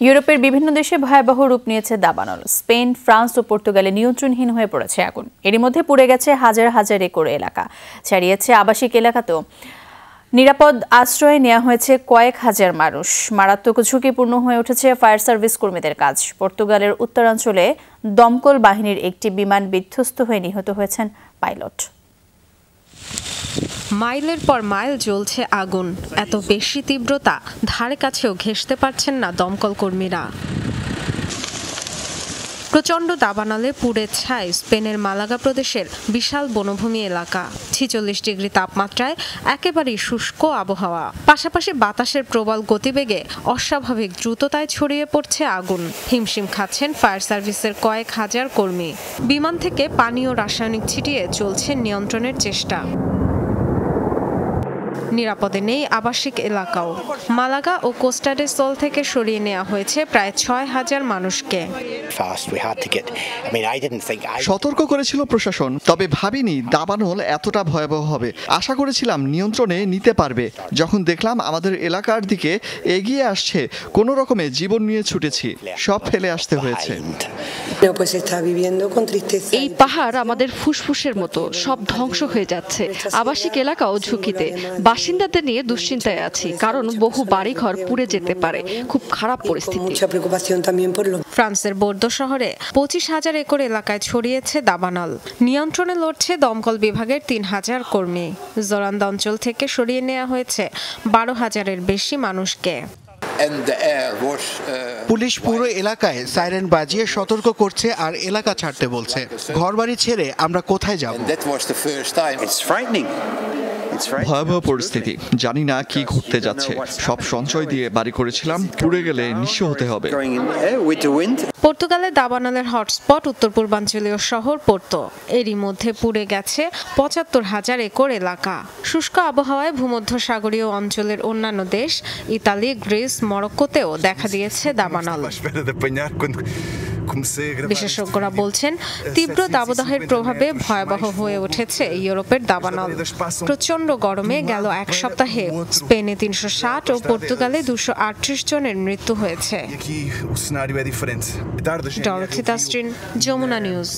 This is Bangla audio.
ইউরোপের বিভিন্ন দেশে ভয়াবহ রূপ নিয়েছে দাবানল। স্পেন, ফ্রান্স ও পর্তুগালে নিয়ন্ত্রণহীন হয়ে পড়েছে আগুন। এরই মধ্যে পুড়ে গেছে হাজার হাজার একর এলাকা, ছাড়িয়েছে আবাসিক এলাকাতেও। নিরাপদ আশ্রয়ে নেওয়া হয়েছে কয়েক হাজার মানুষ। মারাত্মক ঝুঁকিপূর্ণ হয়ে উঠেছে ফায়ার সার্ভিস কর্মীদের কাজ। পর্তুগালের উত্তরাঞ্চলে দমকল বাহিনীর একটি বিমান বিধ্বস্ত হয়ে নিহত হয়েছেন পাইলট। মাইলের পর মাইল জ্বলছে আগুন, এত বেশি তীব্রতা ধারে কাছেও ঘেঁষতে পারছেন না দমকল কর্মীরা। প্রচণ্ড দাবানলে পুড়ে ছাই স্পেনের মালাগা প্রদেশের বিশাল বনভূমি এলাকা। 46 ডিগ্রি তাপমাত্রায় একেবারেই শুষ্ক আবহাওয়া, পাশাপাশি বাতাসের প্রবল গতিবেগে অস্বাভাবিক দ্রুততায় ছড়িয়ে পড়ছে আগুন। হিমশিম খাচ্ছেন ফায়ার সার্ভিসের কয়েক হাজার কর্মী। বিমান থেকে পানি ও রাসায়নিক ছিটিয়ে চলছে নিয়ন্ত্রণের চেষ্টা। নিরাপদে নেই আবাসিক এলাকাও। মালাগা ও কোস্টা ডে সোল থেকে সরিয়ে নেওয়া হয়েছে প্রায় 6000 মানুষকে। সতর্ক করেছিল প্রশাসন, তবে ভাবিনি দাবানল এতটা ভয়াবহ হবে। আশা করেছিলাম নিয়ন্ত্রণে নিতে পারবে। যখন দেখলাম আমাদের এলাকার দিকে এগিয়ে আসছে, কোনো রকমে জীবন নিয়ে ছুটেছি, সব ফেলে আসতে হয়েছে। এই পাহাড় আমাদের ফুসফুসের মতো, সব ধ্বংস হয়ে যাচ্ছে। আবাসিক এলাকাও ঝুঁকিতে। বাসিন্দাদের নিয়ে দুশ্চিন্তায় আছি, কারণ বহু বাড়িঘর পুড়ে যেতে পারে। খুব খারাপ পরিস্থিতি। ফ্রান্সের বোর্দো শহরে 25,000 একর এলাকায় ছড়িয়েছে দাবানল। নিয়ন্ত্রণে লড়ছে দমকল বিভাগের 3000 কর্মী। জোরান্দা অঞ্চল থেকে সরিয়ে নেওয়া হয়েছে 12,000-এর বেশি মানুষকে। পুলিশ পুরো এলাকায় সাইরেন বাজিয়ে সতর্ক করছে আর এলাকা ছাড়তে বলছে। ঘরবাড়ি ছেড়ে আমরা কোথায় যাব? ভয়াবহ পরিস্থিতি, জানি না কি ঘটতে যাচ্ছে। সব সঞ্চয় দিয়ে বাড়ি করেছিলাম, পুড়ে গেলে নিঃস্ব হতে হবে। পর্তুগালের দাবানলের হটস্পট উত্তর পূর্বাঞ্চলীয় শহর পোর্তো। এরই মধ্যে পুড়ে গেছে 75,000 একর এলাকা। শুষ্ক আবহাওয়ায় ভূমধ্যসাগরীয় অঞ্চলের অন্যান্য দেশ ইতালি, গ্রিস, মরক্কোতেও দেখা দিয়েছে দাবানল। বিশেষজ্ঞরা বলছেন, তীব্র দাবদাহের প্রভাবে ভয়াবহ হয়ে উঠেছে ইউরোপের দাবানল। প্রচণ্ড গরমে গেল এক সপ্তাহে স্পেনে 360 ও পর্তুগালে 238 জনের মৃত্যু হয়েছে। Dorothy Tasrin, Jamuna news.